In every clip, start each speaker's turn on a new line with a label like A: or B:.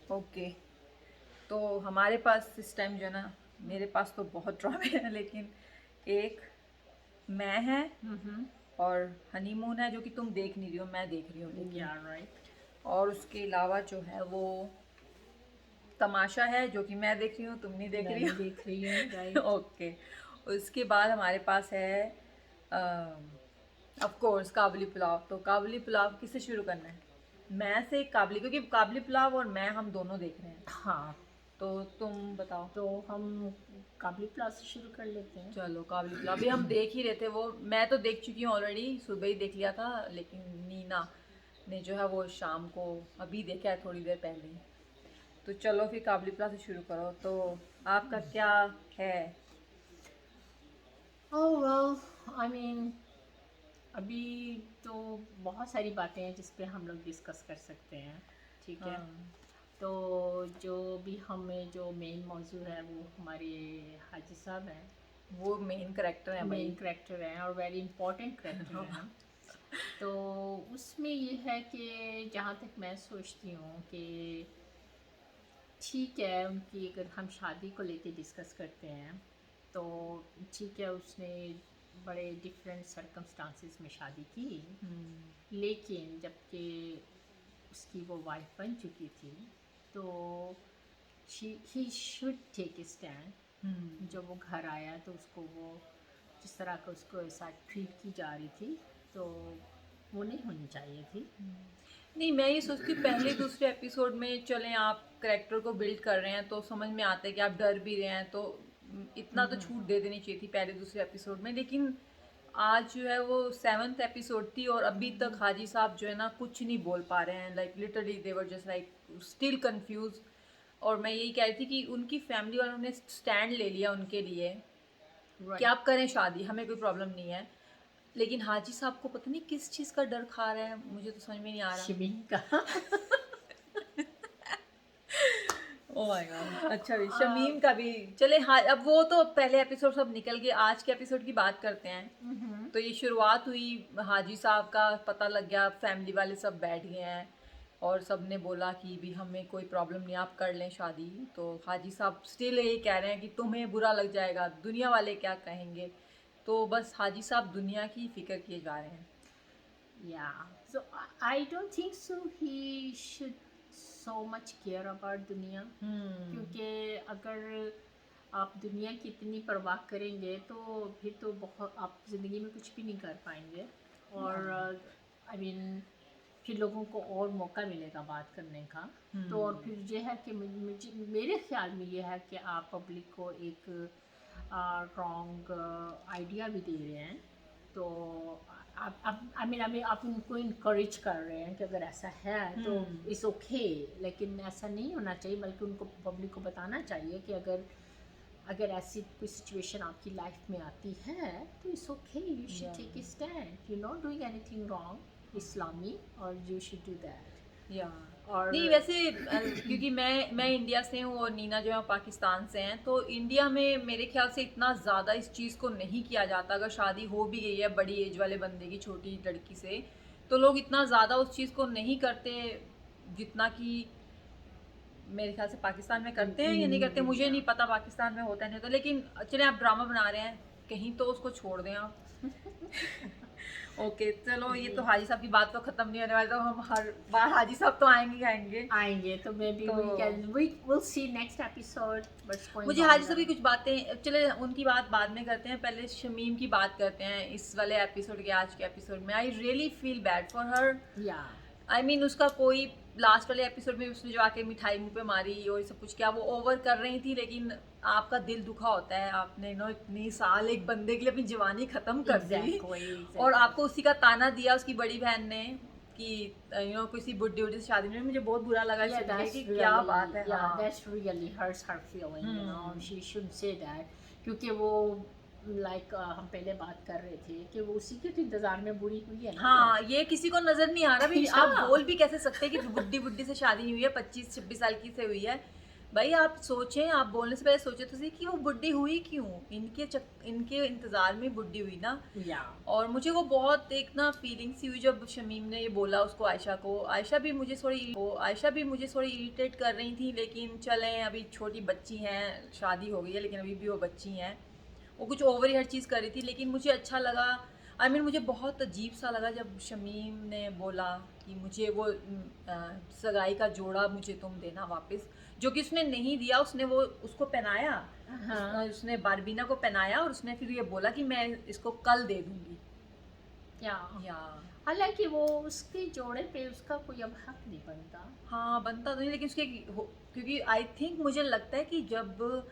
A: Okay, तो हमारे पास इस टाइम जो है ना, मेरे पास तो बहुत ड्रामे हैं, लेकिन एक मैं है
B: Mm-hmm.
A: और हनीमून है जो कि तुम देख नहीं रही हो, मैं देख रही हूँ लेकिन।
B: Yeah, right.
A: और उसके अलावा जो है वो तमाशा है जो कि मैं देख रही हूँ, तुम नहीं देख
B: मैं
A: रही
B: नहीं देख रही हूँ,
A: हो।
B: राइट।
A: ओके, उसके बाद हमारे पास है ऑफ कोर्स काबुली पुलाव। तो काबुली पुलाव किससे शुरू करना है? मैं से काबुली, क्योंकि काबुली पुलाव और मैं हम दोनों देख रहे हैं।
B: हाँ,
A: तो तुम बताओ।
B: तो हम काबली प्लास से शुरू कर लेते हैं।
A: चलो काबुली पुलाव, अभी हम देख ही रहे थे वो। मैं तो देख चुकी हूँ ऑलरेडी, सुबह ही देख लिया था, लेकिन नीना ने जो है वो शाम को अभी देखा है, थोड़ी देर पहले ही। तो चलो फिर काबुली पुलाव से शुरू करो। तो आपका क्या है?
B: ओह वेल, आई मीन, अभी तो बहुत सारी बातें हैं जिस पे हम लोग डिस्कस कर सकते हैं, ठीक है।
A: हाँ,
B: तो जो भी हमें जो मेन मौजू है वो हमारे हाजी साहब हैं।
A: वो मेन करेक्टर है
B: मेन
A: भाई।
B: करेक्टर हैं और वेरी इंपॉर्टेंट करेक्टर हैं। तो उसमें ये है कि जहाँ तक मैं सोचती हूँ कि ठीक है, उनकी अगर हम शादी को लेके डिस्कस करते हैं तो ठीक है, उसने बड़े डिफरेंट सरकमस्टांसिस में शादी की, लेकिन जबकि उसकी वो वाइफ बन चुकी थी तो he should take a stand. जब वो घर आया तो उसको वो जिस तरह का उसको ऐसा ट्रीट की जा रही थी, तो वो नहीं होनी चाहिए थी।
A: नहीं, मैं ये सोचती हूँ पहले दूसरे एपिसोड में चलें, आप करेक्टर को बिल्ड कर रहे हैं तो समझ में आता है कि आप डर भी रहे हैं, तो इतना तो छूट दे देनी चाहिए थी पहले दूसरे एपिसोड में। लेकिन आज जो है वो 7th एपिसोड थी और अभी तक हाजी साहब जो है ना कुछ नहीं बोल पा रहे हैं। Like literally they were just like still confuse. और मैं यही कह रही थी कि उनकी फैमिली वालों ने स्टैंड ले लिया उनके लिए कि
B: राइट।
A: आप करें शादी, हमें कोई प्रॉब्लम नहीं है। लेकिन हाजी साहब को पता नहीं किस चीज़ का डर खा रहा है, मुझे तो समझ में नहीं आ रहा।
B: शिमिन का
A: ओह माय गॉड, अच्छा भी शमीम का भी। चले हाँ, अब वो तो पहले एपिसोड सब निकल गए, आज के एपिसोड की बात करते हैं। तो ये शुरुआत हुई, हाजी साहब का पता लग गया, फैमिली वाले सब बैठ गए हैं और सब ने बोला कि भी हमें कोई प्रॉब्लम नहीं, आप कर लें शादी। तो हाजी साहब स्टिल यही कह रहे हैं कि तुम्हें बुरा लग जाएगा, दुनिया वाले क्या कहेंगे। तो बस हाजी साहब दुनिया की फिक्र किए जा रहे हैं।
B: Yeah, so I don't think so he should so much care about दुनिया, क्योंकि अगर आप दुनिया की इतनी परवाह करेंगे तो फिर तो बहुत आप ज़िंदगी में कुछ भी नहीं कर पाएंगे। और आई मीन फिर लोगों को और मौका मिलेगा बात करने का। तो और फिर ये है कि मुझे मेरे ख्याल में ये है कि आप पब्लिक को एक रॉन्ग आइडिया भी दे रहे हैं। तो आप आई मीन आप उनको इनक्रेज कर रहे हैं कि अगर ऐसा है तो इट्स ओके, लेकिन ऐसा नहीं होना चाहिए। बल्कि उनको पब्लिक को बताना चाहिए कि अगर अगर ऐसी कोई सिचुएशन आपकी लाइफ में आती है तो it's okay, you should take a stand, you not doing anything wrong इस्लामी, और यू शुड डू दैट।
A: या
B: और
A: नहीं वैसे क्योंकि मैं इंडिया से हूँ और नीना जो है पाकिस्तान से हैं, तो इंडिया में मेरे ख्याल से इतना ज़्यादा इस चीज़ को नहीं किया जाता। अगर शादी हो भी गई है बड़ी एज वाले बंदे की छोटी लड़की से, तो लोग इतना ज़्यादा उस चीज़ को नहीं करते जितना कि मेरे ख्याल से पाकिस्तान में करते हैं या नहीं करते, मुझे नहीं
B: इंडिया
A: पता पाकिस्तान में होता है नहीं होता। लेकिन चले आप ड्रामा बना रहे हैं कहीं, तो उसको छोड़ दें आप। ओके चलो, ये तो हाजी साहब की बात तो खत्म नहीं होने वाली, तो हम हर बार हाजी साहब तो आएंगे ही आएंगे।
B: आएंगे तो मे बी
A: तो
B: we will see next episode what's going
A: मुझे हाजी साहब की
B: ऑन।
A: कुछ बातें, चले उनकी बात बाद में करते हैं, पहले शमीम की बात करते हैं इस वाले एपिसोड के, आज के एपिसोड में। I really feel bad for her.
B: या
A: आई मीन उसका कोई लास्ट वाले एपिसोड में उसने जो आके मिठाई मुंह पे मारी और ये सब कुछ किया, वो ओवर कर रही थी। लेकिन आपका दिल दुखा होता है, आपने नो इतनी साल एक बंदे के लिए अपनी जवानी खत्म कर दी और
B: एग्जैक्टली
A: आपको उसी का ताना दिया उसकी बड़ी बहन ने कि किसी बुड्ढी उड्ढी से शादी में। मुझे बहुत बुरा लगा
B: yeah,
A: सुन के
B: that's
A: कि क्या
B: really,
A: बात है।
B: yeah,
A: हाँ,
B: that's really hurts her feeling, you know, she shouldn't say that, क्योंकि वो लाइक हम पहले बात कर रहे थे कि वो उसी के तो इंतजार में बुरी हुई है ना।
A: हाँ, ये किसी को नजर नहीं आ रहा भी। आप
B: Yeah.
A: बोल भी कैसे सकते हैं कि बुड्ढी बुड्ढी से शादी नहीं हुई है, 25-26 साल की से हुई है। भाई आप सोचें, आप बोलने से पहले सोचे तो सही कि वो बुढ़ी हुई क्यों, इनके इंतजार में बुढ़ी हुई ना।
B: या
A: और मुझे वो बहुत एक ना फीलिंग सी हुई जब शमीम ने ये बोला उसको, आयशा को। आयशा भी मुझे थोड़ी इरिटेट कर रही थी, लेकिन चलें, अभी छोटी बच्ची हैं, शादी हो गई है लेकिन अभी भी वो बच्ची हैं। वो कुछ ओवर ही हर चीज़ कर रही थी, लेकिन मुझे अच्छा लगा। मुझे बहुत अजीब सा लगा जब शमीम ने बोला कि मुझे वो सगाई का जोड़ा मुझे तुम देना वापस, जो कि उसने नहीं दिया। उसने वो उसको पहनाया,
B: हाँ
A: उसने बारबीना को पहनाया और उसने फिर ये बोला कि मैं इसको कल दे दूंगी।
B: या
A: या
B: हालांकि वो उसके जोड़े पे उसका कोई अब हक नहीं बनता।
A: हाँ, बनता तो नहीं, लेकिन क्योंकि आई थिंक मुझे लगता है कि जब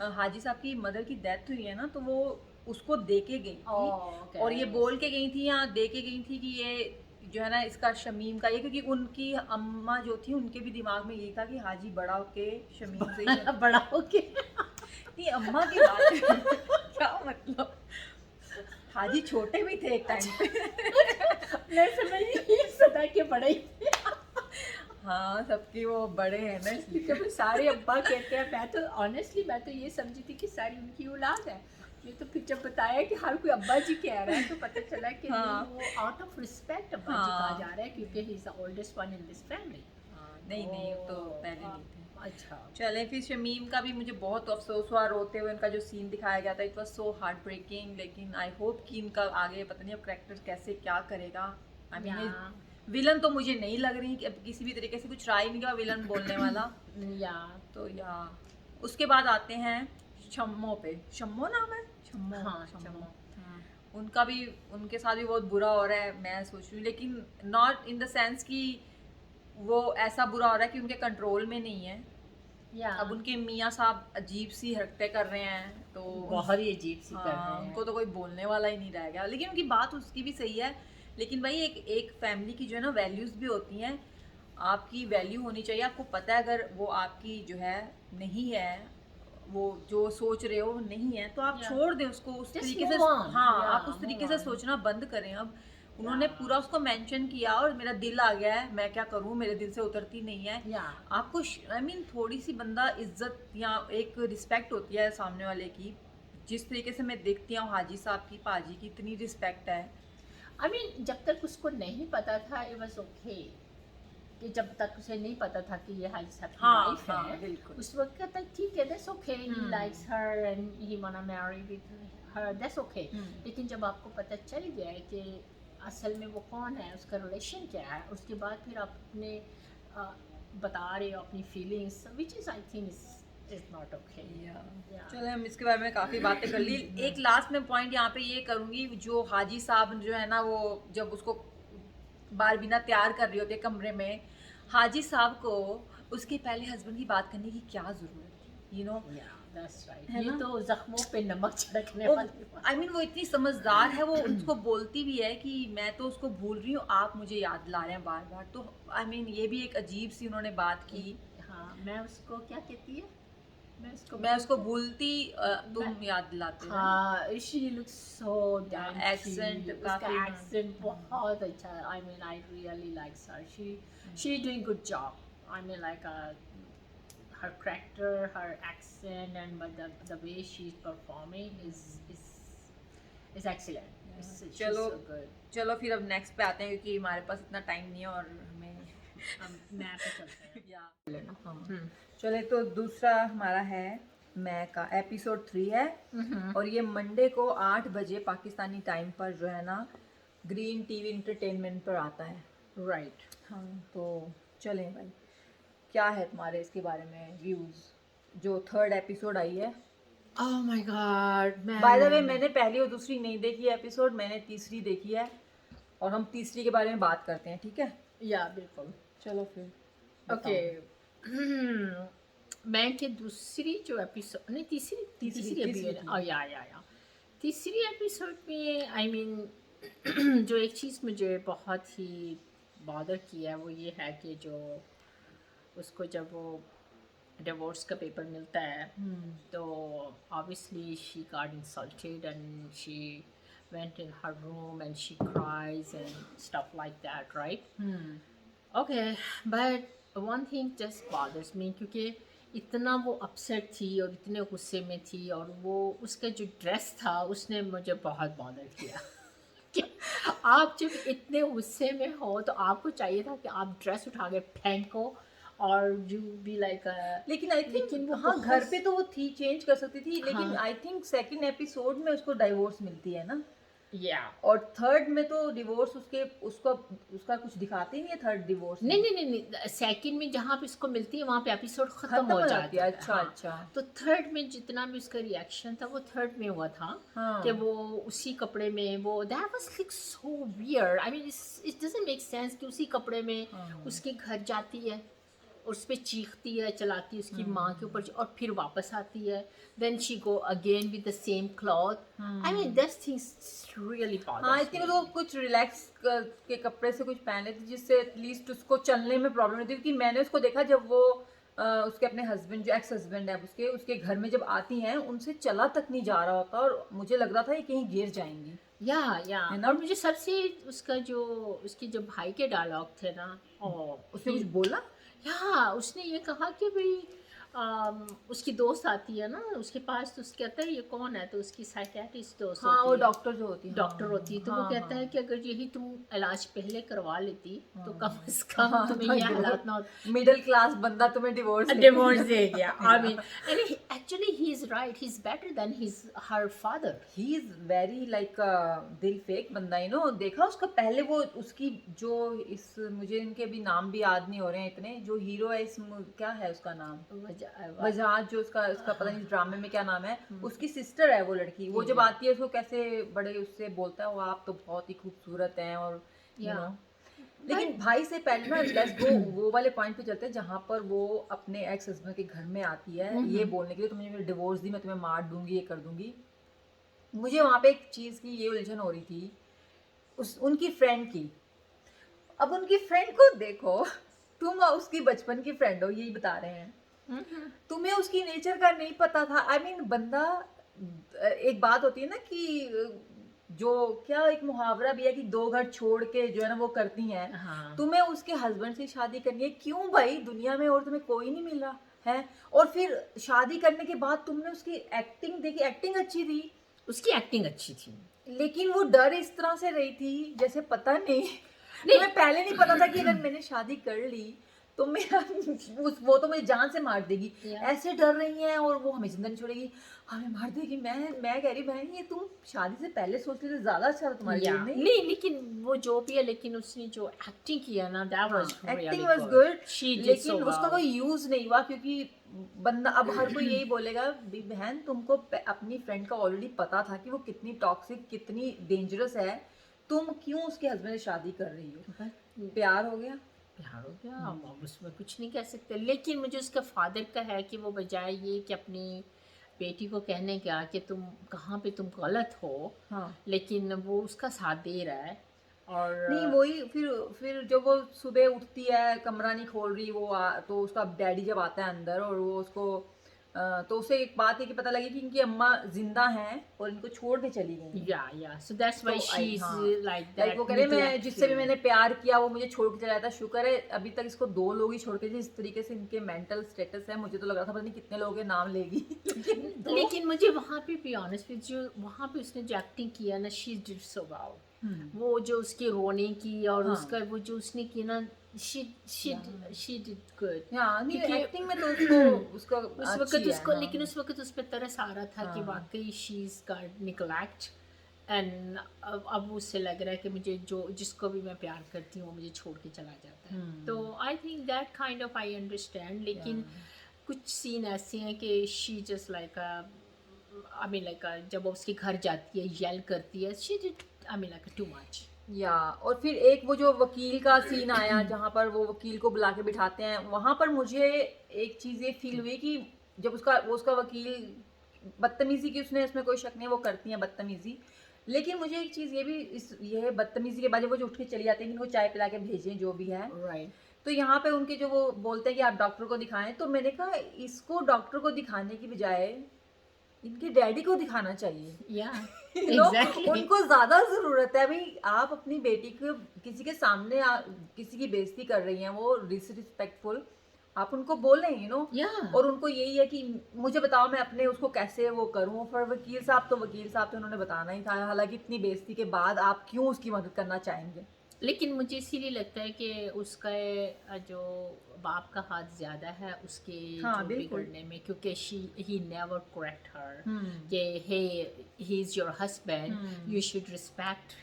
A: हाजी साहब की मदर की डेथ हुई है ना, तो वो उसको दे के गई थी।
B: ओके
A: और ये बोल के गई थी या दे के गई थी कि ये जो है ना इसका शमीम का, ये क्योंकि उनकी अम्मा जो थी उनके भी दिमाग में यही था कि हाजी बड़ा होके शमीम से ही
B: बड़ा होके
A: नहीं, अम्मा की बात है। क्या मतलब, हाजी छोटे भी थे एक टाइम पे।
B: मैं समझ नहीं सदा के बड़े ही थे।
A: हाँ, सबकी वो बड़े हैं ना इसलिए।
B: क्योंकि वो सारे अब्बा कहते हैं। मैं तो ऑनेस्टली मैं तो ये समझी थी कि सारी उनकी औलाद है। ये तो फिर जब बताया कि हर कोई अब्बा जी कह रहा है तो पता चला कि
A: हाँ।
B: नहीं, वो आउट ऑफ रिस्पेक्ट अब्बा जी कहा जा रहा है क्योंकि he is the oldest one in this family.
A: नहीं नहीं, वो तो पहले नहीं थे।
B: अच्छा
A: चलें, फिर शमीम का भी मुझे बहुत अफसोस हुआ, रोते हुए उनका जो सीन दिखाया गया था, it was so heartbreaking. लेकिन आई होप कि इनका आगे पता नहीं अब करेक्टर कैसे क्या करेगा।
B: या
A: विलन तो मुझे नहीं लग रही कि अब किसी भी तरीके से कुछ ट्राई नहीं किया विलन बोलने वाला।
B: या
A: तो या उसके बाद आते हैं शम्मो पे। शम्मो नाम है, शम्मो।
B: हाँ
A: शम्मो।
B: चलो
A: उनका भी, उनके साथ भी बहुत बुरा हो रहा है, मैं सोच रही हूँ, लेकिन नॉट इन द सेंस कि वो ऐसा बुरा हो रहा है कि उनके कंट्रोल में नहीं है।
B: या
A: अब उनके मियाँ साहब अजीब सी हरकतें कर रहे हैं, तो
B: बहुत ही अजीब सी कर
A: हाँ,
B: रहे
A: उनको
B: हैं।
A: तो कोई बोलने वाला ही नहीं रह गया। लेकिन उनकी बात उसकी भी सही है। लेकिन भाई एक एक फैमिली की जो है ना वैल्यूज़ भी होती हैं। आपकी वैल्यू होनी चाहिए, आपको पता है अगर वो आपकी जो है नहीं है, वो जो सोच रहे हो नहीं है, तो आप
B: या
A: छोड़ दें उसको उस
B: जस्ट
A: तरीके से।
B: Move on.
A: हाँ,
B: या
A: आप उस तरीके
B: मूव
A: से
B: ऑन।
A: सोचना बंद करें अब। उन्होंने
B: या
A: पूरा उसको मेंशन किया और मेरा दिल आ गया है, मैं क्या करूँ, मेरे दिल से उतरती नहीं है।
B: या
A: आपको थोड़ी सी बंदा इज्जत या एक रिस्पेक्ट होती है सामने वाले की। जिस तरीके से मैं देखती हूँ हाजी साहब की, पाजी की इतनी रिस्पेक्ट है।
B: आई मीन जब तक उसको नहीं पता था इट वाज ओके, कि जब तक उसे नहीं पता था कि ये हाजी साहब की
A: हाँ
B: वाइफ
A: हाँ,
B: है
A: बिल्कुल।
B: उस वक्त तक ठीक है, that's okay, he likes her and he wanna marry with her, that's okay. लेकिन जब आपको पता चल गया है कि असल में वो कौन है, उसका रिलेशन क्या है, उसके बाद फिर आप अपने बता रहे हो अपनी feelings, which is I think is not okay.
A: चलो, हम इसके बारे में काफ़ी बातें कर ली। एक लास्ट में पॉइंट यहाँ पे ये करूँगी, जो हाजी साहब जो है ना, वो जब उसको बारबीना तैयार कर रही होती है कमरे में, हाजी साहब को उसके पहले हस्बैंड की बात करने की क्या ज़रूरत थी, यू नो।
B: दैट्स राइट,
A: है
B: ये
A: ना?
B: तो जख्मों पे नमक छिड़कने
A: वो
B: वाली बात।
A: वो इतनी समझदार है, वो उसको बोलती भी है कि मैं तो उसको भूल रही हूँ, आप मुझे याद दिला रहे हैं बार बार। तो ये भी एक अजीब सी उन्होंने बात की।
B: हाँ, मैं उसको क्या कहती है,
A: मैं उसको भूलती, तुम याद दिलाते हो।
B: हाँ, she looks so damn
A: accent
B: cute, उसका
A: काफी
B: एक्सेंट बहुत अच्छा है। I mean I really likes her, she doing good job. I mean like her character, her accent, and but the way she's performing is excellent. She's
A: चलो
B: so good.
A: चलो, फिर अब next पे आते हैं, क्योंकि हमारे पास इतना टाइम नहीं है और हमें
B: मैं पे चलते हैं।
A: या लेना। हाँ, चले, तो दूसरा हमारा है मैं का एपिसोड 3 है। और ये मंडे को 8 बजे पाकिस्तानी टाइम पर जो है ना ग्रीन टीवी इंटरटेनमेंट पर आता है।
B: राइट।
A: हाँ, तो चलें भाई, क्या है तुम्हारे इसके बारे में व्यूज़, जो 3rd एपिसोड आई है।
B: Oh my God,
A: by the way, मैंने पहली और दूसरी नहीं देखी है एपिसोड, मैंने तीसरी देखी है, और हम तीसरी के बारे में बात करते हैं, ठीक है।
B: या बिल्कुल।
A: चलो फिर
B: ओके मैं के दूसरी जो एपिसोड, नहीं तीसरी तीसरी अभी है ना, या तीसरी एपिसोड में आई मीन जो एक चीज़ मुझे बहुत ही बॉदर किया है वो ये है कि जो उसको जब वो डिवोर्स का पेपर मिलता है तो obviously she got insulted and she went in her room and she cries and stuff like that, right? Okay, but one thing just bothers me क्योंकि इतना वो अपसेट थी और इतने गुस्से में थी, और वो उसका जो ड्रेस था उसने मुझे बहुत बॉदर किया कि आप जब इतने गुस्से में हो तो आपको चाहिए था कि आप ड्रेस उठा के फेंको और यू बी लाइक
A: लेकिन आई
B: लेकिन
A: थिंक
B: वो
A: हाँ घर
B: बहुत
A: पे तो वो थी, चेंज कर सकती थी, लेकिन
B: हाँ
A: आई थिंक सेकंड एपिसोड में उसको डाइवोर्स मिलती है ना,
B: या
A: और थर्ड में तो डिवोर्स उसके उसका उसका कुछ दिखाते ही नहीं है थर्ड डिवोर्स में।
B: नहीं नहीं नहीं नहीं, सेकंड में जहाँ पे इसको मिलती है वहाँ पे एपिसोड खत्म
A: खत्म
B: हो
A: हो जाती
B: जाता
A: है,
B: है।
A: अच्छा
B: हाँ,
A: अच्छा।
B: तो थर्ड में जितना भी उसका रिएक्शन था वो थर्ड में हुआ था
A: हाँ
B: कि वो उसी कपड़े में वो that was like so weird, I mean it doesn't make sense कि उसी कपड़े में
A: हाँ
B: उसके घर जाती है, उस पे चीखती है, चलाती है उसकी माँ के ऊपर और फिर वापस आती है, then she go again with the same cloth. I mean that's things really
A: हाँ, आई
B: बॉदर्स
A: थिंक
B: मी।
A: वो कुछ रिलैक्स के कपड़े से कुछ पहन लेती जिससे एटलीस्ट उसको चलने में प्रॉब्लम नहीं थी, क्योंकि मैंने उसको देखा जब वो उसके अपने हस्बैंड जो एक्स हस्बैंड है उसके उसके घर में जब आती हैं उनसे चला तक नहीं जा रहा होता, और मुझे लग रहा था ये कहीं गिर जाएंगी,
B: या
A: है
B: और
A: ना।
B: मुझे सबसे उसका जो उसके जो भाई के डायलॉग थे ना, और
A: उसने कुछ बोला।
B: या उसने ये कहा कि भाई उसकी दोस्त आती है ना उसके पास, तो उसके कहता है ये कौन है, तो उसकी साइकेट्रिस्ट दोस्त
A: हाँ वो
B: होती है,
A: डॉक्टर जो होती है, हाँ
B: डॉक्टर होती है, तो वो
A: हाँ
B: कहता है
A: हाँ
B: कि अगर यही तुम इलाज पहले करवा लेती तो कम
A: हाँ
B: से कम
A: हाँ,
B: तुम्हें ये हालात ना होते।
A: मिडिल क्लास बंदा तुम्हें डिवोर्स
B: डिवोर्स दे गया, I mean and actually he is right, he is better than his her father.
A: He is very like दिल फेक बंदा, यू नो। देखा उसका पहले वो उसकी जो इस मुझे इनके भी नाम भी याद नहीं हो रहे हैं इतने, जो हीरो है इस क्या है उसका नाम, वजह जो उसका उसका पता नहीं इस ड्रामे में क्या नाम है, उसकी सिस्टर है वो लड़की, वो जब आती है उसको कैसे बड़े उससे बोलता है वो आप तो बहुत ही खूबसूरत हैं, और यू नो। लेकिन भाई से पहले ना लेट्स गो वो वाले पॉइंट पे चलते हैं जहाँ पर वो अपने एक्स हस्बैंड के घर में आती है ये बोलने के लिए तुमने मुझे डिवोर्स दी, मैं तुम्हें मार दूंगी, ये कर दूंगी। मुझे वहाँ पे एक चीज़ की ये उलझन हो रही थी उस उनकी फ्रेंड की। अब उनकी फ्रेंड को देखो, तुम उसकी बचपन की फ्रेंड हो यही बता रहे हैं, तुम्हें उसकी नेचर का नहीं पता था। आई मीन बंदा, एक बात होती है ना कि जो क्या एक मुहावरा भी है कि दो घर छोड़ के जो है ना वो करती हैं।
B: हाँ
A: तुम्हें उसके हस्बैंड से शादी करनी है क्यों भाई, दुनिया में और तुम्हें कोई नहीं मिल रहा है, और फिर शादी करने के बाद तुमने उसकी एक्टिंग देखी, एक्टिंग अच्छी थी
B: उसकी एक्टिंग अच्छी थी।
A: लेकिन वो डर इस तरह से रही थी जैसे पता नहीं तुम्हें पहले नहीं पता था कि अगर मैंने शादी कर ली तो मेरा वो तो मुझे जान से मार देगी, ऐसे डर रही हैं, और वो हमें जिंदा नहीं छोड़ेगी, हमें मार देगी। मैं कह रही बहन ये तुम शादी से पहले सोच लेते ज्यादा अच्छा था तुम्हारे लिए, नहीं?
B: नहीं लेकिन वो जो भी है, लेकिन उसने जो एक्टिंग किया ना that was
A: acting
B: really
A: was good,
B: she did
A: लेकिन
B: सो
A: उसका
B: वेल।
A: कोई यूज नहीं हुआ क्योंकि बंदा अब हर कोई यही बोलेगा बहन तुमको अपनी फ्रेंड का ऑलरेडी पता था कि वो कितनी टॉक्सिक कितनी डेंजरस है, तुम क्यों उसके हस्बैंड से शादी कर रही हो, प्यार हो गया,
B: प्यार हो गया, अब उसमें कुछ नहीं कह सकते। लेकिन मुझे उसका फादर का है कि वो बजाय ये कि अपनी बेटी को कहने का कि तुम कहाँ पे तुम गलत हो,
A: हाँ
B: लेकिन वो उसका साथ दे रहा है। और
A: नहीं वही फिर जब वो सुबह उठती है कमरा नहीं खोल रही वो तो उसका डैडी जब आता है अंदर और वो उसको तो उसे एक बात है कि पता लगी कि इनकी अम्मा जिंदा हैं और इनको छोड़ के चली गई हैं।
B: या so that's why she is like
A: like
B: that,
A: वो कह रहे मैं जिससे भी मैंने प्यार किया वो मुझे छोड़ के चला जाता, शुक्र है अभी तक इसको 2 लोग ही छोड़ के, जिस तरीके से इनके मेंटल स्टेटस है मुझे तो लग रहा था पता नहीं कितने लोगों के नाम लेगी
B: लेकिन मुझे वहाँ पे बी ऑनेस्ट विद जो वहाँ पे उसने जो एक्टिंग किया ना, शी डिड सो वेल। वो जो उसके रोने की और उसका वो जो उसने किया ना, शी डिड गुड।
A: एक्टिंग में तो उसको उसका
B: उस वक्त उसको लेकिन उस वक्त उस पर तरस आ रहा था कि वाकई she is got neglect, and अब उससे लग रहा है कि मुझे जो जिसको भी मैं प्यार करती हूँ वो मुझे छोड़ के चला जाता है। तो I think that kind of I understand, लेकिन कुछ सीन ऐसे हैं कि she just like I mean like जब वो उसके घर जाती है येल करती है, she did I mean like too much.
A: या और फिर एक वो जो वकील का सीन आया जहाँ पर वो वकील को बुला के बिठाते हैं, वहाँ पर मुझे एक चीज़ ये फील हुई कि जब उसका वकील बदतमीजी की, उसने इसमें कोई शक नहीं वो करती हैं बदतमीजी, लेकिन मुझे एक चीज़ ये भी ये बदतमीजी के बाद जब वो जो उठ के चली जाती है कि इनको चाय पिला के भेजें जो भी है,
B: राइट।
A: तो यहाँ पे उनके जो वो बोलते हैं कि आप डॉक्टर को दिखाएं, तो मैंने कहा इसको डॉक्टर को दिखाने की बजाय इनके डैडी को दिखाना चाहिए।
B: या
A: एग्जैक्टली उनको ज्यादा जरूरत है भाई, आप अपनी बेटी को किसी के सामने किसी की बेइज्जती कर रही हैं, वो डिसरिस्पेक्टफुल, आप उनको बोलें
B: Yeah.
A: और उनको यही है कि मुझे बताओ मैं अपने उसको कैसे वो करूं। पर वकील साहब तो उन्होंने बताना ही था, हालांकि इतनी बेइज्जती के बाद आप क्यों उसकी मदद करना चाहेंगे।
B: लेकिन मुझे इसीलिए लगता है कि उसका जो बाप का हाथ ज़्यादा है उसके
A: हाँ
B: जो
A: बिल्कुल।
B: बिगड़ने में, क्योंकि he never correct her
A: hmm
B: कि hey he is your husband,
A: hmm
B: you should respect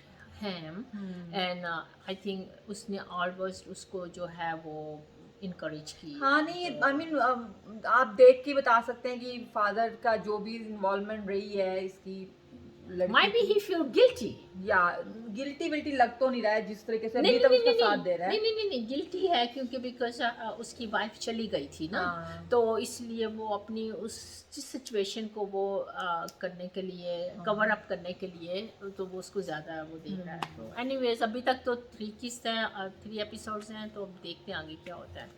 B: him.
A: Hmm.
B: And I think उसने ऑलमोस्ट उसको जो है वो इनकरेज की।
A: हाँ नहीं, आई मीन आप देख के बता सकते हैं कि फादर का जो भी इन्वॉल्वमेंट रही है इसकी लड़की
B: माई बी
A: की,
B: ही फील गिल्टी।
A: या गिल्टी विल्टी लग तो नहीं रहा है जिस तरीके से
B: नहीं
A: अभी
B: नहीं
A: तक
B: नहीं
A: उसका
B: नहीं
A: साथ दे रहा है।
B: नहीं नहीं नहीं नहीं गिल्टी है, क्योंकि बिकॉज उसकी वाइफ चली गई थी ना,
A: हाँ
B: तो इसलिए वो अपनी उस जिस सिचुएशन को वो करने के लिए, कवर अप करने के लिए, तो वो उसको ज़्यादा वो देख रहा है। तो एनीवेज अभी तक तो 3 किस्त हैं, 3 एपिसोड्स हैं, तो अब देखते हैं आगे क्या होता है।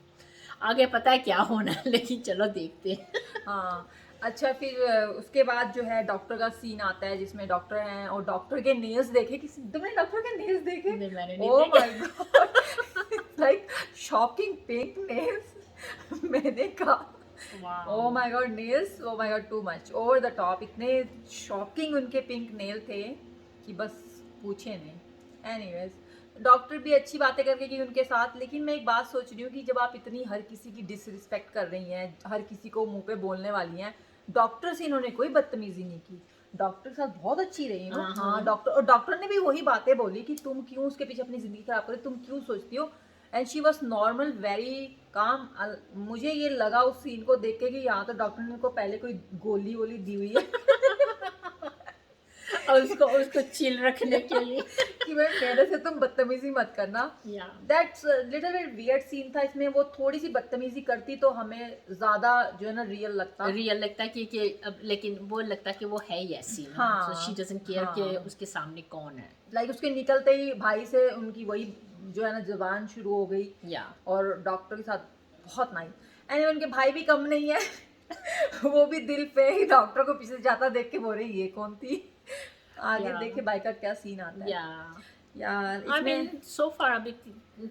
B: आगे पता है क्या होना है, लेकिन चलो देखते हैं।
A: हाँ। अच्छा फिर उसके बाद जो है डॉक्टर का सीन आता है जिसमें डॉक्टर हैं और डॉक्टर के नेल्स देखे, किसी तुमने डॉक्टर के नेल्स देखे?
B: नहीं, मैंने नहीं
A: ओह
B: देखे।
A: My God, like shocking pink nails. मैंने कहा oh my God nails, oh my God too much over the top, इतने शॉकिंग उनके पिंक नेल थे कि बस पूछे नहीं। एनीवेज डॉक्टर भी अच्छी बातें करके की उनके साथ, लेकिन मैं एक बात सोच रही हूँ कि जब आप इतनी हर किसी की डिसरिस्पेक्ट कर रही हैं, हर किसी को मुंह पे बोलने वाली हैं, डॉक्टर से इन्होंने कोई बदतमीजी नहीं की, डॉक्टर के साथ बहुत अच्छी रही नो। हाँ डॉक्टर, और डॉक्टर ने भी वही बातें बोली कि तुम क्यों उसके पीछे अपनी जिंदगी खराब करो, तुम क्यों सोचती हो। And she was normal very calm. मुझे ये लगा उस सीन को देख के कि यहाँ तो डॉक्टर ने को पहले कोई गोली वोली दी हुई है
B: और उसको उसको चिल रखने के लिए।
A: कि भाई मेरे से तुम बदतमीजी मत करना।
B: Yeah
A: that's little bit weird scene था इसमें, वो थोड़ी सी बदतमीजी करती तो हमें ज्यादा जो है ना रियल लगता।
B: रियल लगता है कि अब लेकिन वो लगता है कि वो है ही ऐसी ना,
A: हाँ,
B: सो शी डजंट केयर
A: हाँ।
B: कि उसके सामने कौन है।
A: लाइक उसके निकलते ही भाई से उनकी वही जो है ना जुबान शुरू हो गई,
B: या
A: और डॉक्टर के साथ बहुत नाइस। एंड उनके भाई भी कम नहीं है वो भी दिल पे ही डॉक्टर को पीछे जाता देख के बोल रही ये कौन थी। आगे
B: Yeah.
A: देखे भाई का क्या सीन आता है।
B: या
A: यार
B: आई
A: इसमें
B: मीन सो फार अभी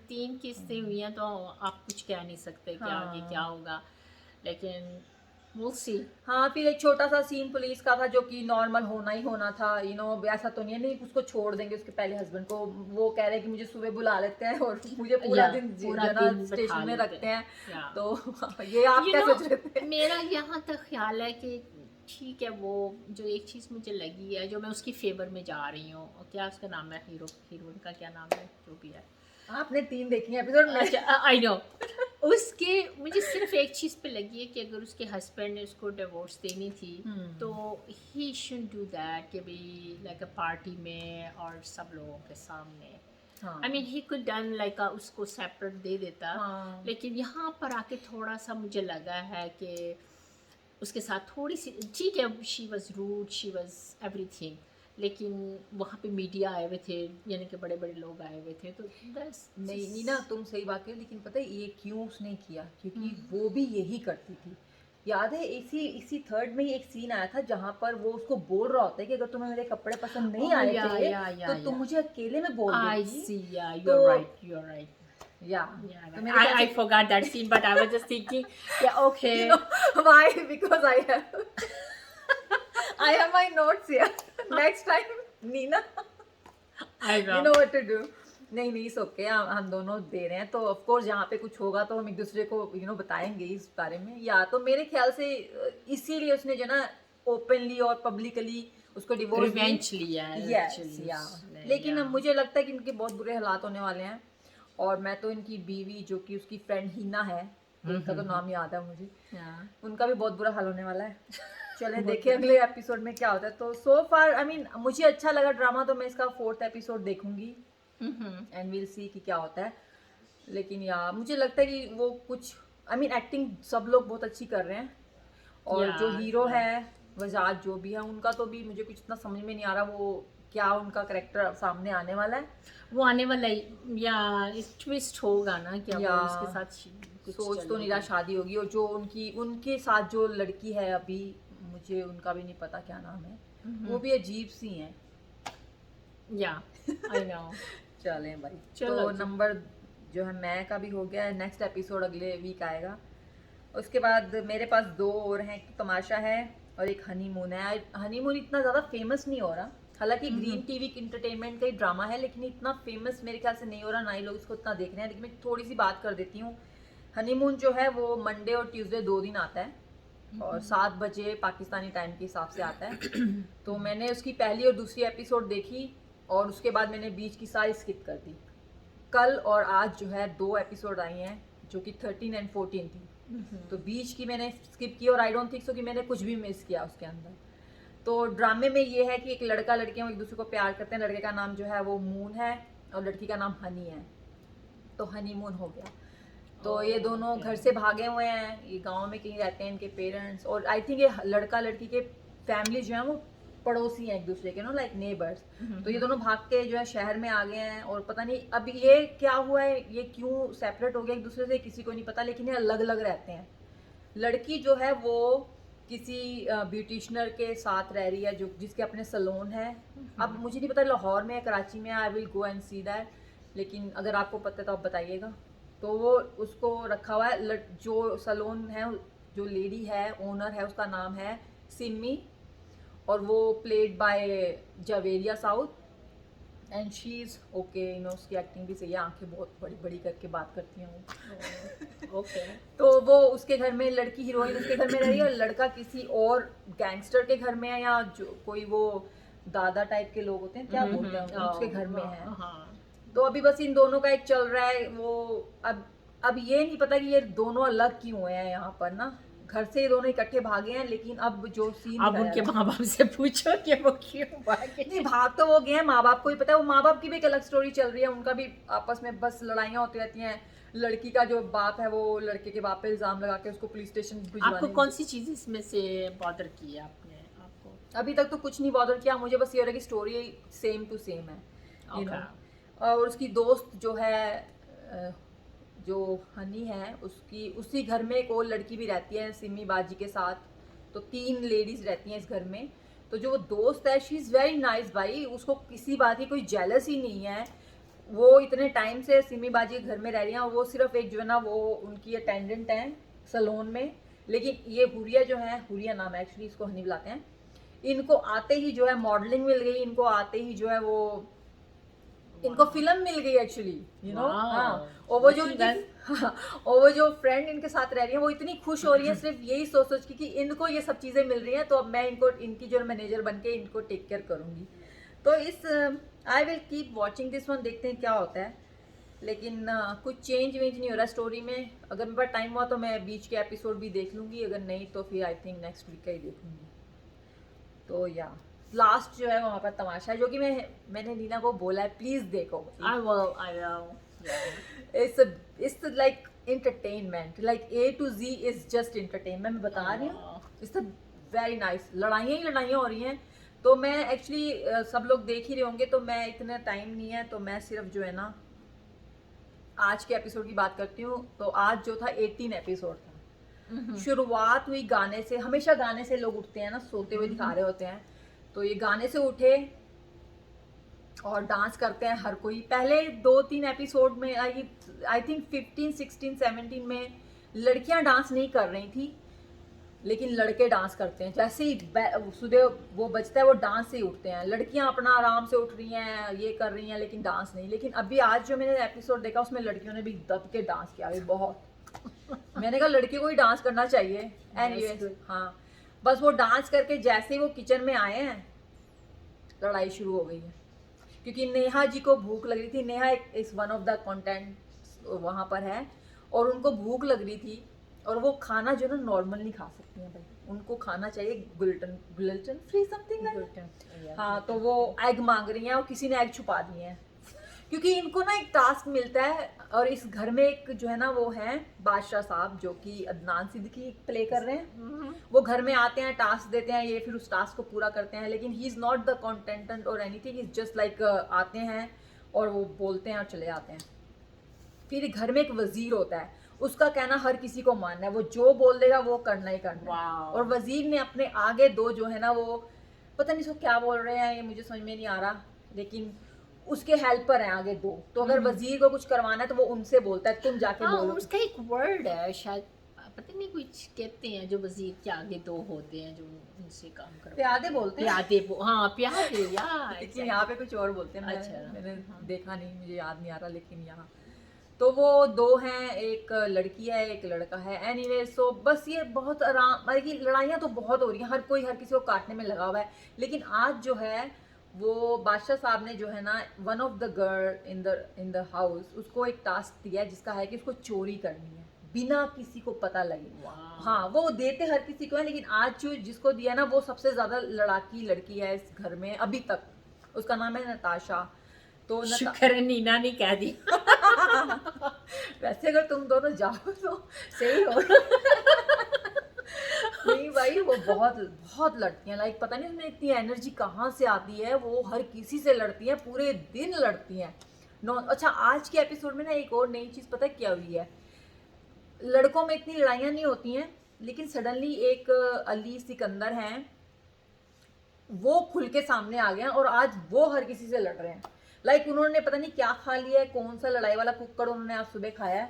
B: 3 किस्तें हुई हैं, तो आप कुछ कह नहीं सकते कि
A: हाँ।
B: आगे क्या होगा, लेकिन we'll see.
A: हाँ फिर एक छोटा सा सीन पुलिस का था जो कि नॉर्मल होना ही होना था, ऐसा तो नहीं है नहीं उसको छोड़ देंगे उसके पहले हस्बैंड को, वो कह रहे हैं कि मुझे सुबह बुला लेते हैं और मुझे पूरा
B: Yeah,
A: दिन
B: पूरा
A: जो ना
B: दिन
A: स्टेशन
B: बिठा
A: में
B: लेते
A: रखते हैं।
B: Yeah.
A: तो ये आप
B: You
A: क्या
B: know,
A: सोच रहे थे?
B: मेरा यहाँ तक ख्याल है कि ठीक है, वो जो एक चीज़ मुझे लगी है, जो मैं उसकी फेवर में जा रही हूँ, और क्या उसका नाम है, हीरोइन का क्या नाम है, जो भी है।
A: आपने 3 देखी है एपिसोड में।
B: अच्छा आई नो। उसके मुझे सिर्फ एक चीज़ पे लगी है कि अगर उसके हस्बैंड ने उसको डिवोर्स देनी थी, तो ही शुड डू दैट कि भाई लाइक अ पार्टी में और सब लोगों के सामने।
A: हाँ।
B: I mean he could done like उसको सेपरेट दे देता।
A: हाँ।
B: लेकिन यहाँ पर आके थोड़ा सा मुझे लगा है कि उसके साथ थोड़ी सी, ठीक है she was rude, she was everything, लेकिन वहाँ पे मीडिया आए हुए थे, यानी कि बड़े बड़े लोग आए हुए थे, तो
A: नहीं नीना तुम सही बात कह, लेकिन पता है ये क्यों उसने किया, क्योंकि वो भी यही करती थी। याद है इसी थर्ड में ही एक सीन आया था जहाँ पर वो उसको बोल रहा होता है कि अगर तुम्हें मेरे कपड़े पसंद नहीं आए थे तो तुम मुझे अकेले में बोल
B: I
A: देती।
B: see, yeah,
A: तो
B: you're right.
A: या
B: Yeah, I forgot that scene, but I was just thinking, yeah, okay.
A: why because I have my notes here. Next time Neena
B: I
A: you know what to do. नहीं इस okay, हम दोनों दे रहे हैं तो of course यहाँ पे कुछ होगा तो हम एक दूसरे को बताएंगे इस बारे में। या तो मेरे ख्याल से इसीलिए उसने जो ना ओपनली और पब्लिकली उसको डिवोर्स
B: रिवेंज लिया है
A: yes, या लेकिन मुझे लगता है कि इनके बहुत बुरे हालात होने वाले हैं, और मैं तो इनकी बीवी जो कि उसकी फ्रेंड हीना है, उनका तो नाम याद है मुझे, उनका भी बहुत बुरा हाल होने वाला है। चलें देखें अगले एपिसोड में क्या होता है। तो सो फार आई मीन मुझे अच्छा लगा ड्रामा, तो मैं इसका 4th एपिसोड देखूंगी एंड विल सी कि क्या होता है। लेकिन यार मुझे लगता है कि वो कुछ आई मीन एक्टिंग सब लोग बहुत अच्छी कर रहे हैं, और जो हीरो है वजाद जो भी है उनका तो भी मुझे कुछ इतना समझ में नहीं आ रहा वो क्या उनका करेक्टर सामने आने वाला है।
B: वो आने वाला या ट्विस्ट होगा ना, क्या
A: या
B: वो उसके साथ कुछ
A: सोच तो नहीं रहा शादी होगी, और जो उनके साथ जो लड़की है अभी मुझे उनका भी नहीं पता क्या नाम है, वो भी अजीब सी हैं।
B: या आई नो।
A: चलें भाई
B: चलो
A: तो
B: जी।
A: नंबर जो है मैं का भी हो गया, नेक्स्ट एपिसोड अगले वीक आएगा। उसके बाद मेरे पास 2 और हैं, एक तमाशा है और एक हनीमून है। हनीमून इतना ज़्यादा फेमस नहीं हो रहा, हालांकि ग्रीन टीवी इंटरटेनमेंट का ही ड्रामा है, लेकिन इतना फेमस मेरे ख्याल से नहीं हो रहा, ना ही लोग इसको इतना देख रहे हैं। लेकिन मैं थोड़ी सी बात कर देती हूँ। हनीमून जो है वो मंडे और ट्यूसडे 2 दिन आता है और 7 बजे पाकिस्तानी टाइम के हिसाब से आता है। तो मैंने उसकी पहली और दूसरी एपिसोड देखी और उसके बाद मैंने बीच की सारी स्किप कर दी। कल और आज जो है 2 एपिसोड आई हैं जो कि 13 एंड 14 थी, तो बीच की मैंने स्किप की और आई डोंट थिंक सो कि मैंने कुछ भी मिस किया उसके अंदर। तो ड्रामे में ये है कि एक लड़का लड़कियां एक दूसरे को प्यार करते हैं। लड़के का नाम जो है वो मून है और लड़की का नाम हनी है, तो हनीमून हो गया। तो ये दोनों घर से भागे हुए हैं, ये गांव में कहीं रहते हैं इनके पेरेंट्स, और आई थिंक ये लड़का लड़की के फैमिली जो है वो पड़ोसी हैं एक दूसरे के, लाइक नेबर्स। तो ये दोनों भाग के जो है शहर में आ गए हैं और पता नहीं अब ये क्या हुआ है, ये क्यों सेपरेट हो गया एक दूसरे से, किसी को नहीं पता, लेकिन ये अलग अलग रहते हैं। लड़की जो है वो किसी ब्यूटिशनर के साथ रह रही है जो जिसके अपने सैलून है। अब मुझे नहीं पता लाहौर में या कराची में, I will go and see that, लेकिन अगर आपको पता है तो आप बताइएगा। तो वो उसको रखा हुआ है, जो सैलून है, जो लेडी है ओनर है, उसका नाम है सिमी और वो played by Javeria south and she is okay, उसकी एक्टिंग भी सही है, आंखें बहुत बड़ी बड़ी करके बात करती हैं वो।
B: ओके।
A: तो वो उसके घर में, लड़की हीरोइन उसके घर में रह रही है और लड़का किसी और गैंगस्टर के घर में है, या जो कोई वो दादा टाइप के लोग होते हैं, क्या बोलते हैं उनको, उसके घर में है। तो अभी बस इन दोनों का एक चल रहा है वो। अब ये नहीं पता कि ये दोनों अलग क्यों हुए हैं यहाँ पर ना, घर से ये दोनों इकट्ठे भागे हैं, लेकिन अब जो सीन
B: अब उनके माँ बाप से पूछो कि वो क्यों भागे।
A: नहीं, भाग तो वो गए हैं, माँ बाप को ही पता है। वो माँ बाप की भी एक अलग स्टोरी चल रही है, उनका भी आपस में बस लड़ाइयाँ होती रहती हैं। लड़की का जो बाप है वो लड़के के बाप पे इल्जाम लगा के उसको पुलिस स्टेशन
B: आपको कौन सी चीज इसमें से बॉदर की है आपने? आपको
A: अभी तक तो कुछ नहीं बॉदर किया मुझे, बस ये हो रहा है कि स्टोरी सेम टू सेम है, you know। और उसकी दोस्त जो है, जो हनी है, उसी घर में एक और लड़की भी रहती है सिमी बाजी के साथ। तो 3 लेडीज रहती हैं इस घर में। तो जो वो दोस्त है शी इज़ वेरी नाइस भाई, उसको किसी बात की कोई जेलस ही नहीं है। वो इतने टाइम से सिमी बाजी के घर में रह रही हैं और वो सिर्फ एक जो है ना वो उनकी अटेंडेंट हैं सैलून में। लेकिन ये हुरिया जो है, हुरिया नाम है एक्चुअली, इसको हनी बुलाते हैं, इनको आते ही जो है मॉडलिंग मिल गई, इनको आते ही जो है वो इनको फिल्म मिल गई एक्चुअली, हाँ। और वो जो और वो जो फ्रेंड इनके साथ रह रही है वो इतनी खुश हो रही है सिर्फ यही सोच के कि इनको ये सब चीज़ें मिल रही हैं, तो अब मैं इनको इनकी जो मैनेजर बन के इनको टेक केयर करूँगी। तो इस I will keep watching this one, देखते हैं क्या होता है। लेकिन कुछ चेंज वेंज नहीं हो रहा स्टोरी में। अगर मेरे पास टाइम हुआ तो मैं बीच के एपिसोड भी देख लूँगी, अगर नहीं तो फिर आई थिंक नेक्स्ट वीक का ही देखूँगी। तो या लास्ट जो है वहाँ पर तमाशा है, जो कि मैंने नीना को बोला है प्लीज देखो।
B: I will.
A: It's like entertainment, like A to Z is just entertainment। मैं बता रही हूँ, it's a very nice। लड़ाइयाँ ही लड़ाइयाँ हो रही हैं। तो मैं एक्चुअली सब लोग देख ही रहे होंगे, तो मैं इतना टाइम नहीं है, तो मैं सिर्फ जो है ना आज के एपिसोड की बात करती हूँ। तो आज जो था 18 एपिसोड था। शुरुआत हुई गाने से, हमेशा गाने से लोग उठते हैं ना, सोते हुए दिखा रहे होते हैं। तो ये गाने से उठे और डांस करते हैं हर कोई। पहले 2-3 एपिसोड में आई थिंक 15, 16, 17 में लड़कियां डांस नहीं कर रही थी, लेकिन लड़के डांस करते हैं। जैसे ही सुबह वो बजता है वो डांस से ही उठते हैं। लड़कियां अपना आराम से उठ रही हैं, ये कर रही हैं, लेकिन डांस नहीं। लेकिन अभी आज जो मैंने एपिसोड देखा उसमें लड़कियों ने भी दब के डांस किया है बहुत। मैंने कहा लड़कियों को ही डांस करना चाहिए। एनीवेज, हाँ, बस वो डांस करके जैसे ही वो किचन में आए हैं लड़ाई शुरू हो गई है, क्योंकि नेहा जी को भूख लग रही थी। Neha is one of the content वहाँ पर है और उनको भूख लग रही थी और वो खाना जो ना नॉर्मल नहीं खा सकती हैं भाई, उनको खाना चाहिए ग्लूटेन फ्री समथिंग। हाँ, तो वो एग मांग रही हैं और किसी ने एग छुपा दिए हैं, क्योंकि इनको ना एक टास्क मिलता है। और इस घर में एक जो है ना वो है बादशाह साहब, जो कि अदनान सिद्दीकी प्ले कर रहे हैं। वो घर में आते हैं, टास्क देते हैं, ये फिर उस टास्क को पूरा करते हैं। लेकिन ही इज़ नॉट द कंटेंटेंट और एनीथिंग, इज जस्ट लाइक आते हैं और वो बोलते हैं और चले जाते हैं। फिर घर में एक वजीर होता है, उसका कहना हर किसी को मानना है, वो जो बोल देगा वो करना ही करना है। और वजीर ने अपने आगे 2 जो है ना वो पता नहीं इसको क्या बोल रहे हैं, ये मुझे समझ में नहीं आ रहा, लेकिन उसके हेल्पर हैं आगे दो, तो अगर वजीर को कुछ करवाना है तो वो उनसे बोलता है तुम जाके
B: हाँ
A: बोलो।
B: उसका एक वर्ड है शायद, पता नहीं कुछ कहते हैं जो वजीर के आगे दो होते हैं जो उनसे काम करवाते
A: प्यादे बोलते हैं।
B: हाँ प्यादे या
A: लेकिन यहाँ पे कुछ और बोलते हैं,
B: अच्छा,
A: मैंने
B: हाँ।
A: देखा नहीं, मुझे याद नहीं आ रहा, लेकिन यहाँ तो वो दो हैं, एक लड़की है एक लड़का है। एनीवे सो बस ये बहुत आराम, मतलब कि लड़ाइयाँ तो बहुत हो रही हैं, हर कोई हर किसी को काटने में लगा हुआ है। लेकिन आज जो है वो बादशाह साहब ने जो है ना, one of the girl in the house, उसको एक टास्क दिया है जिसका है कि उसको चोरी करनी है बिना किसी को पता लगे।
B: वाह।
A: हाँ वो देते हर किसी को है, लेकिन आज जो जिसको दिया ना वो सबसे ज्यादा लड़ाकी लड़की है इस घर में अभी तक, उसका नाम है नताशा। तो
B: शुक्र है नीना ने कह दी।
A: वैसे अगर तुम दोनों जाओ तो सही हो। नहीं भाई वो बहुत बहुत लड़ती हैं, लाइक पता नहीं उसमें इतनी एनर्जी कहाँ से आती है, वो हर किसी से लड़ती हैं, पूरे दिन लड़ती हैं। नो अच्छा, आज के एपिसोड में ना एक और नई चीज पता है क्या हुई है, लड़कों में इतनी लड़ाइयाँ नहीं होती हैं, लेकिन सडनली एक अली सिकंदर हैं, वो खुल के सामने आ गए हैं और आज वो हर किसी से लड़ रहे हैं। लाइक उन्होंने पता नहीं क्या खा लिया है, कौन सा लड़ाई वाला कुक्कड़ उन्होंने आज सुबह खाया है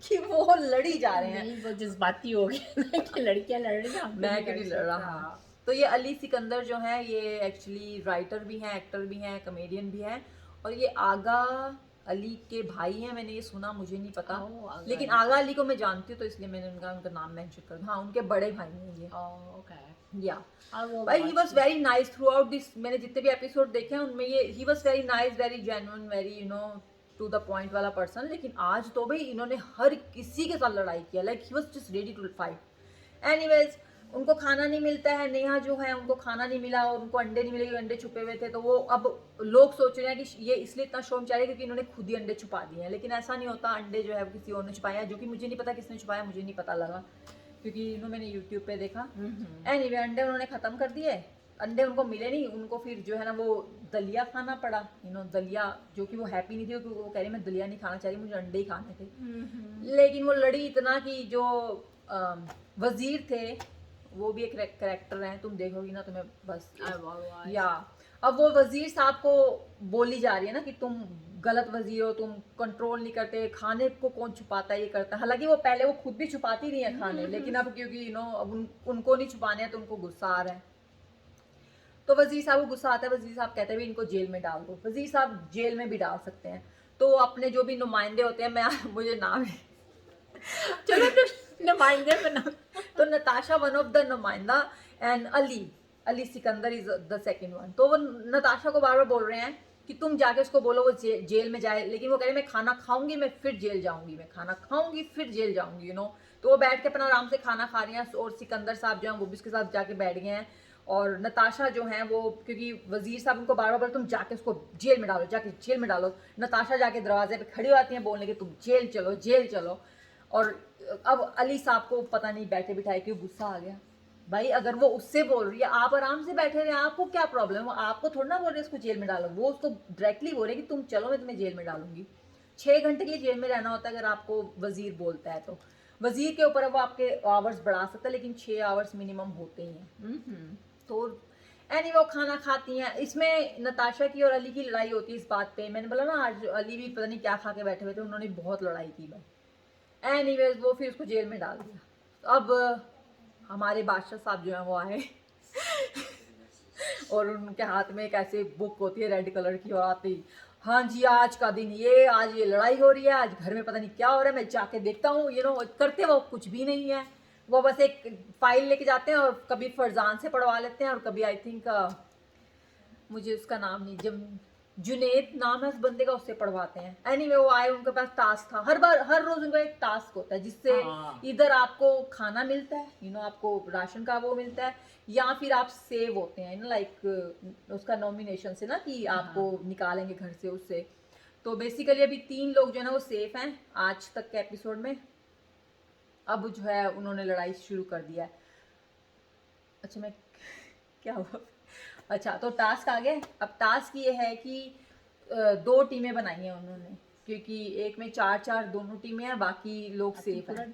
A: कि वो लड़ी जा रहे हैं।
B: नहीं वो जज्बाती हो गया कि लड़कियां लड़ रही हैं,
A: मैं क्यों नहीं लड़ रहा। हाँ तो ये अली सिकंदर जो है ये एक्चुअली राइटर भी हैं, एक्टर भी हैं, कॉमेडियन भी हैं, और ये आगा अली के भाई हैं, मैंने ये सुना, मुझे नहीं पता। लेकिन आगा अली को मैं जानती हूँ तो इसलिए मैंने उनका नाम मेंशन कर दिया। हाँ उनके बड़े भाई हैं ये। या भाई he was very nice throughout this, मैंने जितने भी एपिसोड देखे हैं उनमें ये he was very nice, very genuine, very to the point वाला पर्सन। लेकिन आज तो भाई इन्होंने हर किसी के साथ लड़ाई किया, like he was just ready to fight. Anyways उनको खाना नहीं मिलता है, नेहा जो है उनको खाना नहीं मिला और उनको अंडे नहीं मिले क्योंकि अंडे छुपे हुए थे। तो वो अब लोग सोच रहे हैं कि ये इसलिए इतना शो मचा रहे हैं क्योंकि इन्होंने खुद ही अंडे छुपा दिए हैं, लेकिन ऐसा नहीं होता, अंडे जो है वो किसी और ने छुपाया है, जो कि मुझे नहीं पता किसने छुपाया, मुझे नहीं पता लगा क्योंकि मैंने यूट्यूब पे देखा। एनीवे अंडे उन्होंने ख़त्म कर दिए, अंडे उनको मिले नहीं, उनको फिर जो है ना वो दलिया खाना पड़ा, दलिया, जो कि वो हैप्पी नहीं थी क्योंकि वो कह रही मैं दलिया नहीं खाना चाह रही, मुझे अंडे ही खाने थे। लेकिन वो लड़ी इतना कि जो वजीर थे वो भी एक करेक्टर हैं, तुम देखोगी ना तुम्हें बस या अब वो वजीर साहब को बोली जा रही है ना कि तुम गलत वजीर हो, तुम कंट्रोल नहीं करते, खाने को कौन छुपाता है, ये करता है। हालांकि वो पहले वो खुद भी छुपाती रही है खाने, लेकिन अब क्योंकि अब उनको नहीं छुपाने हैं तो उनको गुस्सा आ रहा है। तो वजीर साहब को गुस्सा आता है, वजीर साहब कहते हैं इनको जेल में डाल दो। वजीर साहब जेल में भी डाल सकते हैं, तो अपने जो भी नुमाइंदे होते हैं, मैं मुझे नाम
B: चलो तो नुमाइंदे बना।
A: तो नताशा वन ऑफ द नुमाइंदा and Ali Sikandar is the second one. तो वो नताशा को बार बार बोल रहे हैं कि तुम जाके उसको बोलो वो जेल में जाए, लेकिन वो कह रहे मैं खाना खाऊंगी मैं फिर जेल जाऊंगी, मैं खाना खाऊंगी फिर जेल जाऊंगी, तो वो बैठ के अपना आराम से खाना खा रही हैं और सिकंदर साहब जो हैं वो भी उसके साथ जाके बैठ गए हैं। और नताशा जो है वो, क्योंकि वजीर साहब उनको बार बार तुम जाके उसको जेल में डालो, जाके जेल में डालो, नताशा जाके दरवाजे पे खड़ी होती हैं बोलने के तुम जेल चलो जेल चलो। और अब अली साहब को पता नहीं बैठे बिठाए क्यों गुस्सा आ गया। भाई अगर वो उससे बोल रही है, आप आराम से बैठे रहे, आपको क्या प्रॉब्लम है, आपको थोड़ा ना बोल रहे उसको जेल में डालो, वो उसको डायरेक्टली बोल रहे कि तुम चलो मैं तुम्हें जेल में डालूंगी। 6 घंटे के लिए जेल में रहना होता है अगर आपको वजीर बोलता है तो। वजीर के ऊपर वो आपके आवर्स बढ़ा सकता है, लेकिन 6 आवर्स मिनिमम होते ही हैं। तो वो खाना खाती हैं। इसमें नताशा की और अली की लड़ाई होती है इस बात पे, मैंने बोला ना आज अली भी पता नहीं क्या खा के बैठे हुए थे, उन्होंने बहुत लड़ाई की भाई। एनीवेज वो फिर उसको जेल में डाल दिया। तो अब हमारे बादशाह साहब जो हैं वो आए और उनके हाथ में एक ऐसी बुक होती है रेड कलर की, और आती हाँ जी आज का दिन ये, आज ये लड़ाई हो रही है, आज घर में पता नहीं क्या हो रहा है, मैं जाके देखता हूँ। करते वो कुछ भी नहीं है, वो बस एक फाइल लेके जाते हैं और कभी फरजान से पढ़वा लेते हैं और कभी आई थिंक मुझे उसका नाम नहीं, जब जुनेद नाम है उस बंदे का, उससे पढ़वाते हैं। एनीवे वो आए, उनके पास टास्क था, हर रोज उनका एक टास्क होता है जिससे इधर आपको खाना मिलता है, आपको राशन का वो मिलता है, या फिर आप सेव होते हैं लाइक उसका नॉमिनेशन से ना कि आपको निकालेंगे घर से उससे। तो बेसिकली अभी 3 लोग जो है ना वो सेफ हैं आज तक के एपिसोड में। अब जो है उन्होंने लड़ाई शुरू कर दिया है। अच्छा मैं क्या हुआ, अच्छा तो टास्क आ गया। अब टास्क ये है कि 2 टीमें बनाई हैं उन्होंने, क्योंकि एक में 4-4 दोनों टीमें हैं, बाकी लोग सेफ हैं।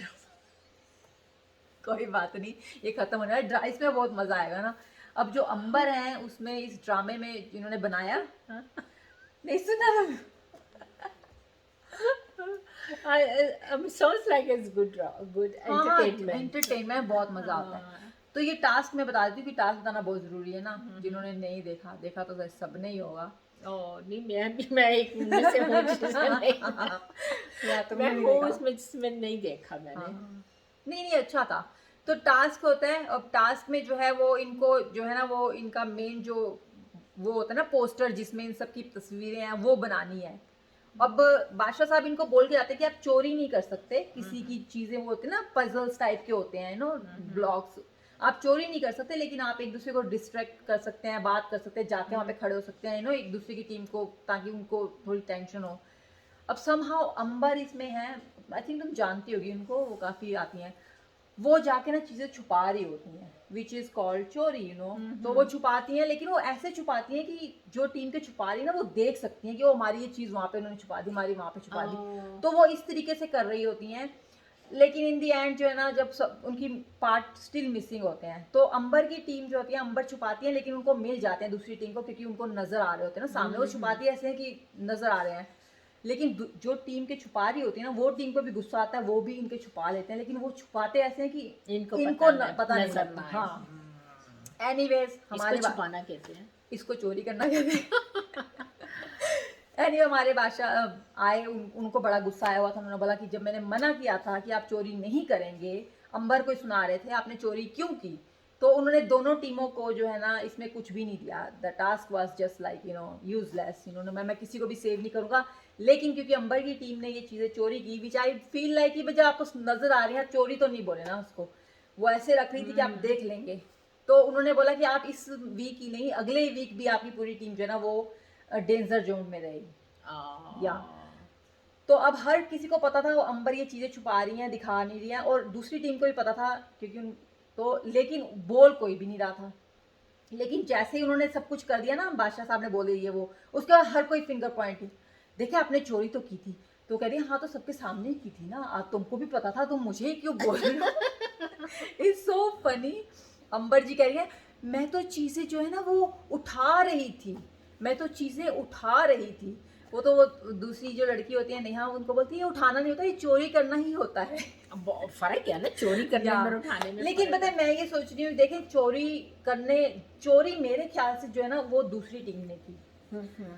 A: कोई बात नहीं, ये खत्म होने वाला है, इसमें बहुत मजा आएगा ना। अब जो अंबर हैं उसमें इस ड्रामे में जिन्होंने बनाया नहीं सुना ना।
B: sounds like it's good entertainment.
A: Entertainment बहुत मजा आता है।
B: हाँ।
A: तो ये टास्क मैं बता देती हूँ कि टास्क बताना बहुत जरूरी है ना, जिन्होंने नहीं देखा, देखा तो सब नहीं होगा।
B: नहीं, मैं एक उनमें से हूँ जिसमें नहीं,
A: या तुमने
B: मैं
A: नहीं
B: हूँ
A: देखा?
B: उसमें जिसमें नहीं देखा मैंने।
A: हाँ। नहीं अच्छा था। तो टास्क होता है, अब टास्क में जो है वो इनको जो है ना वो इनका मेन जो वो होता है ना पोस्टर जिसमें इन सब की तस्वीरें हैं वो बनानी है। अब बादशाह साहब इनको बोल के जाते हैं कि आप चोरी नहीं कर सकते किसी की चीजें, वो होते हैं ना पजल्स टाइप के होते हैं नो ब्लॉक्स, आप चोरी नहीं कर सकते लेकिन आप एक दूसरे को डिस्ट्रैक्ट कर सकते हैं, बात कर सकते हैं, जाके वहाँ पे खड़े हो सकते हैं नो एक दूसरे की टीम को, ताकि उनको थोड़ी टेंशन हो। अब समहाउ अंबर इसमें है, आई थिंक तुम जानती होगी उनको, वो काफ़ी आती हैं, वो जाके ना चीज़ें छुपा रही होती हैं विच इज़ कॉल्ड चोरी यू नो। तो वो छुपाती हैं लेकिन वो ऐसे छुपाती हैं कि जो टीम के छुपा रही है ना वो देख सकती हैं कि वो हमारी ये चीज़ वहाँ पे उन्होंने छुपा दी, हमारी वहाँ पे छुपा दी। तो वो इस तरीके से कर रही होती हैं, लेकिन इन दी एंड जो है ना जब सब उनकी पार्ट स्टिल मिसिंग होते हैं, तो अंबर की टीम जो होती है, अंबर छुपाती है लेकिन उनको मिल जाते हैं दूसरी टीम को, क्योंकि उनको नजर आ रहे होते हैं ना सामने, वो छुपाती है ऐसे हैं कि नजर आ रहे हैं, लेकिन जो टीम के छुपा रही होती है ना वो टीम को भी गुस्सा आता है, वो भी इनके छुपा लेते हैं, लेकिन वो छुपाते ऐसे हैं कि
B: इनको
A: पता नहीं
B: नजर
A: लगता।
B: ना आए।
A: हाँ एनीवेज हमारे
B: इसको छुपाना कहते हैं।
A: इसको चोरी करना कहते हैं। एनीवे हमारे बादशाह आए, उनको बड़ा गुस्सा आया हुआ था, उन्होंने बोला कि जब मैंने मना किया था कि आप चोरी नहीं करेंगे, अंबर को सुना रहे थे, आपने चोरी क्यों की? तो उन्होंने दोनों टीमों को जो है ना इसमें कुछ भी नहीं दिया, the task was just like you know useless, इन्होंने मैं किसी को भी सेव नहीं करूंगा, लेकिन क्योंकि अंबर की टीम ने ये चीज़ें चोरी की, विच आई फील लाइक कि जब आपको नजर आ रही है चोरी तो नहीं बोले ना उसको, वो ऐसे रख रही थी कि आप देख लेंगे। तो उन्होंने बोला कि आप इस वीक ही नहीं अगले वीक भी आपकी पूरी टीम जो है ना वो डेंजर जोन में रहेगी। या तो अब हर किसी को पता था वो अंबर ये चीज़ें छुपा रही हैं, दिखा नहीं रही हैं, और दूसरी टीम को भी पता था क्योंकि तो लेकिन बोल कोई भी नहीं रहा था। लेकिन जैसे ही उन्होंने सब कुछ कर दिया ना, बादशाह साहब ने बोले ये वो, उसके बाद हर कोई फिंगर पॉइंटिंग, देखे आपने चोरी तो की थी, तो कह रही है हाँ तो सबके सामने ही की थी ना, अब तुमको भी पता था, तुम मुझे ही क्यों बोल रहे हो? It's so funny. अंबर जी कह रही है मैं तो चीज़ें जो है ना वो उठा रही थी, मैं तो चीज़ें उठा रही थी। वो तो वो दूसरी जो लड़की होती है नेहा, उनको बोलती है उठाना नहीं होता, ये चोरी करना ही होता है।
B: फर्क है ना चोरी करने में और उठाने में।
A: लेकिन पता है मैं ये सोच रही हूँ, देखें चोरी मेरे ख्याल से जो है ना वो दूसरी टीम ने की,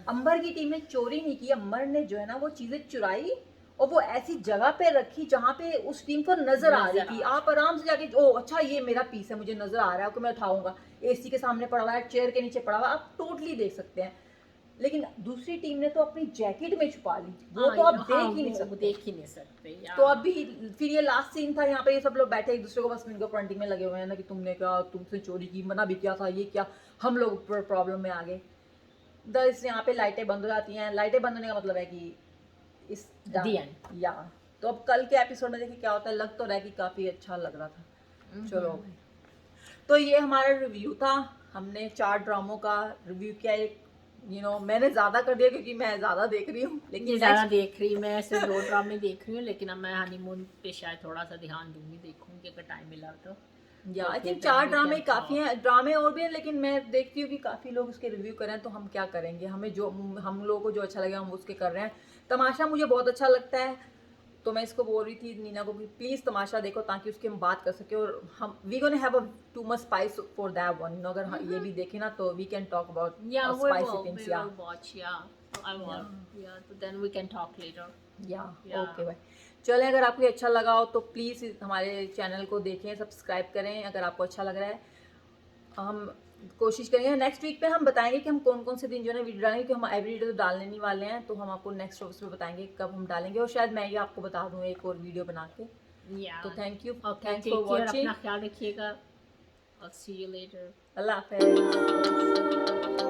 A: अंबर की टीम ने चोरी नहीं की, अंबर ने जो है ना वो चीजें चुराई और वो ऐसी जगह पे रखी जहाँ पे उस टीम को नजर आ रही थी, आप आराम से जाके ओ अच्छा ये मेरा पीस है, मुझे नजर आ रहा है, मैं उठाऊंगा, एसी के सामने पड़ा हुआ है, चेयर के नीचे पड़ा हुआ है, आप टोटली देख सकते हैं। लेकिन दूसरी टीम ने तो अपनी जैकेट में छुपा ली, वो तो आप देख ही नहीं सकते। तो अभी फिर ये लास्ट सीन था, यहाँ पे ये सब लोग बैठे एक दूसरे को बस फिंगर पॉइंटिंग में लगे हुए हैं ना कि तुमने क्या, तुमसे चोरी की, मना भी किया था, ये क्या, हम लोग प्रॉब्लम में आ गए। दस यहाँ पे लाइटें बंद हो जाती हैं, लाइटें बंद होने का मतलब है कि इस या तो अब कल के एपिसोड में देखिए क्या होता है, लग तो रहा है कि काफ़ी अच्छा लग रहा था। चलो भाई, तो ये हमारा रिव्यू था, हमने 4 ड्रामों का रिव्यू किया, एक मैंने ज़्यादा कर दिया क्योंकि मैं ज़्यादा देख रही हूँ, लेकिन
B: ज़्यादा देख रही, मैं सिर्फ 2 ड्रामे देख रही हूँ, लेकिन अब मैं हनीमून पे शायद थोड़ा सा ध्यान दूंगी, देखूंगी अगर टाइम मिला तो।
A: या आई थिंक 4 ड्रामे काफ़ी हैं, ड्रामे और भी हैं, लेकिन मैं देखती हूँ कि काफ़ी लोग उसके रिव्यू कर रहे हैं, तो हम क्या करेंगे, हमें जो हम लोगों को जो अच्छा लगे हम उसके कर रहे हैं। तमाशा मुझे बहुत अच्छा लगता है, तो मैं इसको बोल रही थी नीना को कि प्लीज़ तमाशा देखो ताकि उसकी हम बात कर सके, और हम we gonna have a too much spice for that one, अगर ये भी देखे ना तो we can talk about spicy things.
B: तो then we can talk later.
A: Okay भाई, चलें, अगर आपको अच्छा लगा हो तो प्लीज़ हमारे चैनल को देखें, सब्सक्राइब करें अगर आपको अच्छा लग रहा है। हम कोशिश करेंगे नेक्स्ट वीक पे हम बताएंगे कि हम कौन कौन से दिन जो है वीडियो डालेंगे, कि हम एवरी डे तो डालने नहीं वाले हैं, तो हम आपको नेक्स्ट उसमें बताएंगे कब हम डालेंगे, और शायद मैं ये आपको बता दूँ एक और वीडियो बना के। तो thank you, thanks for watching,
B: अपना ख्याल रखिएगा, I'll see you later।
A: अल्लाह हाफ़िज़।